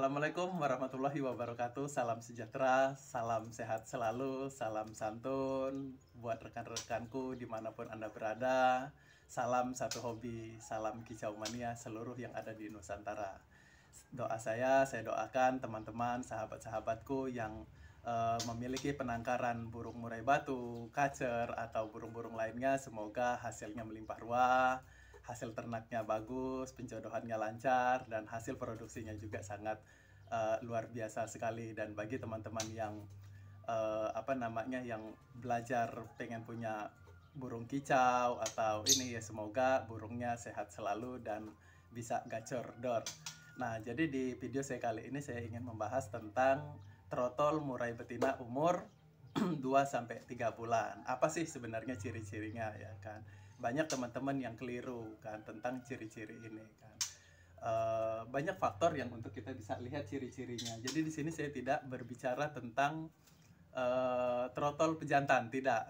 Assalamualaikum warahmatullahi wabarakatuh. Salam sejahtera, salam sehat selalu, salam santun buat rekan-rekanku dimanapun Anda berada. Salam satu hobi, salam kicau mania seluruh yang ada di Nusantara. Doa saya doakan teman-teman, sahabat-sahabatku yang memiliki penangkaran burung murai batu, kacer, atau burung-burung lainnya, semoga hasilnya melimpah ruah, hasil ternaknya bagus, penjodohannya lancar, dan hasil produksinya juga sangat luar biasa sekali. Dan bagi teman-teman yang yang belajar pengen punya burung kicau atau ini, ya semoga burungnya sehat selalu dan bisa gacor dor. Nah, jadi di video saya kali ini saya ingin membahas tentang trotol murai betina umur 2-3 bulan. Apa sih sebenarnya ciri-cirinya, ya kan? Banyak teman-teman yang keliru kan tentang ciri-ciri ini kan. Banyak faktor yang untuk kita bisa lihat ciri-cirinya. Jadi di sini saya tidak berbicara tentang trotol pejantan, tidak.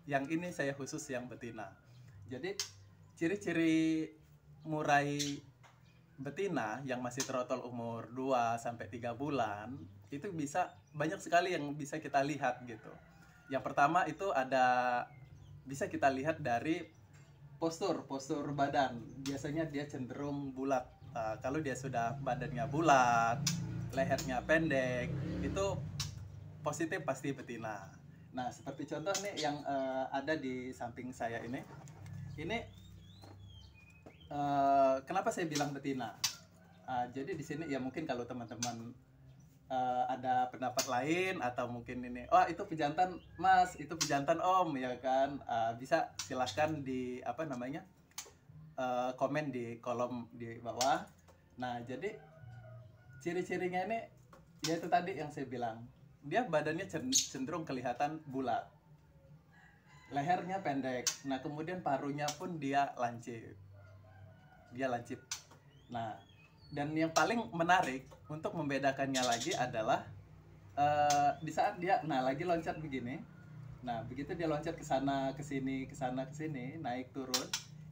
Yang ini saya khusus yang betina. Jadi ciri-ciri murai betina yang masih trotol umur 2-3 bulan itu bisa banyak sekali yang bisa kita lihat gitu. Yang pertama itu bisa kita lihat dari postur badan. Biasanya dia cenderung bulat. Kalau dia sudah badannya bulat, lehernya pendek, itu positif pasti betina. Nah, seperti contoh nih yang ada di samping saya ini. Kenapa saya bilang betina? Jadi di sini ya mungkin kalau teman-teman ada pendapat lain atau mungkin ini, oh itu pejantan mas, itu pejantan om, ya kan, bisa silahkan di komen di kolom di bawah. Nah, jadi ciri-cirinya ini yaitu tadi yang saya bilang, dia badannya cenderung kelihatan bulat, lehernya pendek, nah kemudian paruhnya pun dia lancip. Nah, dan yang paling menarik untuk membedakannya lagi adalah di saat dia lagi loncat begini. Nah, begitu dia loncat ke sana ke sini, ke sana ke sini, naik turun,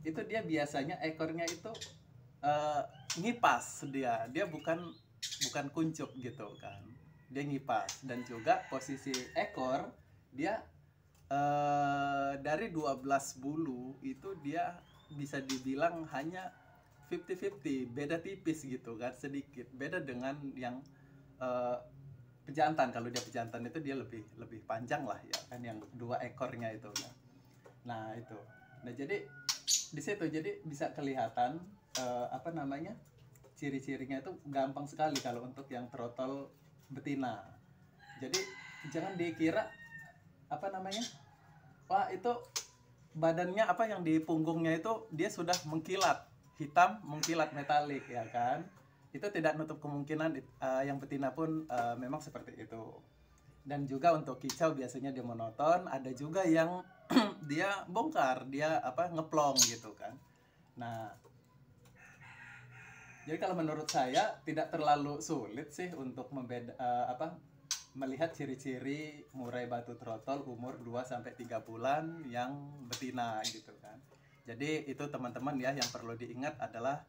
itu dia biasanya ekornya itu ngipas. Dia bukan kuncup gitu kan. Dia ngipas, dan juga posisi ekor dia dari 12 bulu itu dia bisa dibilang hanya 50-50, beda tipis gitu kan, sedikit beda dengan yang pejantan. Kalau dia pejantan itu dia lebih panjang lah, ya kan, yang 2 ekornya itu kan. Nah itu, nah jadi di situ jadi bisa kelihatan ciri-cirinya itu gampang sekali kalau untuk yang trotol betina. Jadi jangan dikira wah itu badannya yang di punggungnya itu dia sudah mengkilat hitam, mengkilat metalik, ya kan. Itu tidak nutup kemungkinan yang betina pun memang seperti itu. Dan juga untuk kicau biasanya dia monoton, ada juga yang dia bongkar, dia ngeplong gitu kan. Nah, jadi kalau menurut saya tidak terlalu sulit sih untuk melihat ciri-ciri murai batu trotol umur 2-3 bulan yang betina gitu kan. Jadi itu teman-teman ya, yang perlu diingat adalah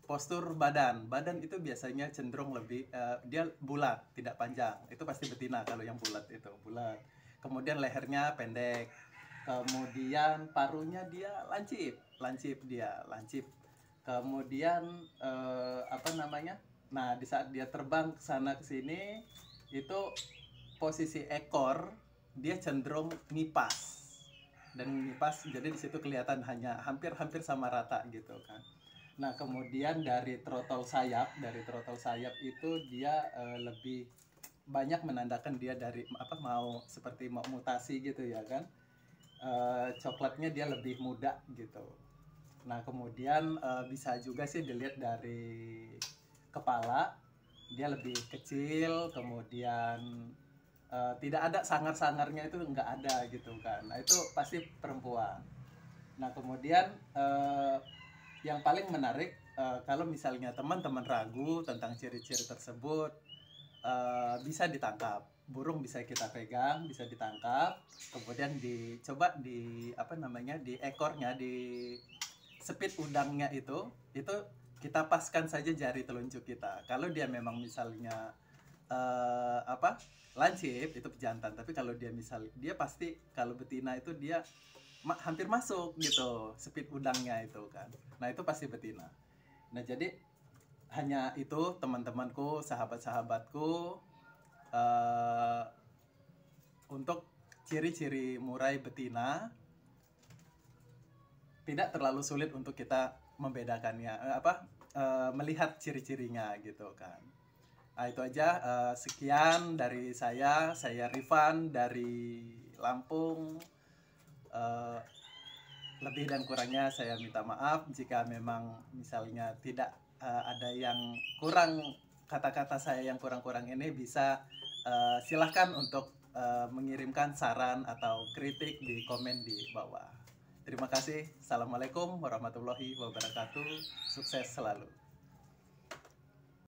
postur badan. Badan itu biasanya cenderung lebih dia bulat, tidak panjang. Itu pasti betina kalau yang bulat itu, bulat. Kemudian lehernya pendek. Kemudian paruhnya dia lancip. Kemudian nah, di saat dia terbang ke sana ke sini, itu posisi ekor dia cenderung ngipas. Jadi di situ kelihatan hanya hampir sama rata gitu kan. Nah, kemudian dari trotol sayap itu dia lebih banyak menandakan dia dari mau mutasi gitu, ya kan. Coklatnya dia lebih muda gitu. Nah, kemudian bisa juga sih dilihat dari kepala, dia lebih kecil, kemudian tidak ada sangar-sangarnya, itu nggak ada gitu kan. Nah, itu pasti perempuan. Nah, kemudian yang paling menarik, kalau misalnya teman-teman ragu tentang ciri-ciri tersebut, bisa ditangkap. Burung bisa kita pegang, bisa ditangkap, kemudian dicoba di di ekornya, di sepit udangnya itu kita paskan saja jari telunjuk kita. Kalau dia memang misalnya lancip itu pejantan, tapi kalau dia pasti, kalau betina itu dia hampir masuk gitu speed udangnya itu kan. Nah itu pasti betina. Nah jadi hanya itu teman-temanku, sahabat-sahabatku, untuk ciri-ciri murai betina tidak terlalu sulit untuk kita membedakannya, melihat ciri-cirinya gitu kan. Nah, itu aja. Sekian dari saya Rifan dari Lampung. Lebih dan kurangnya saya minta maaf jika memang misalnya tidak ada yang kurang, kata-kata saya yang kurang-kurang ini bisa silahkan untuk mengirimkan saran atau kritik di komen di bawah. Terima kasih. Assalamualaikum warahmatullahi wabarakatuh. Sukses selalu.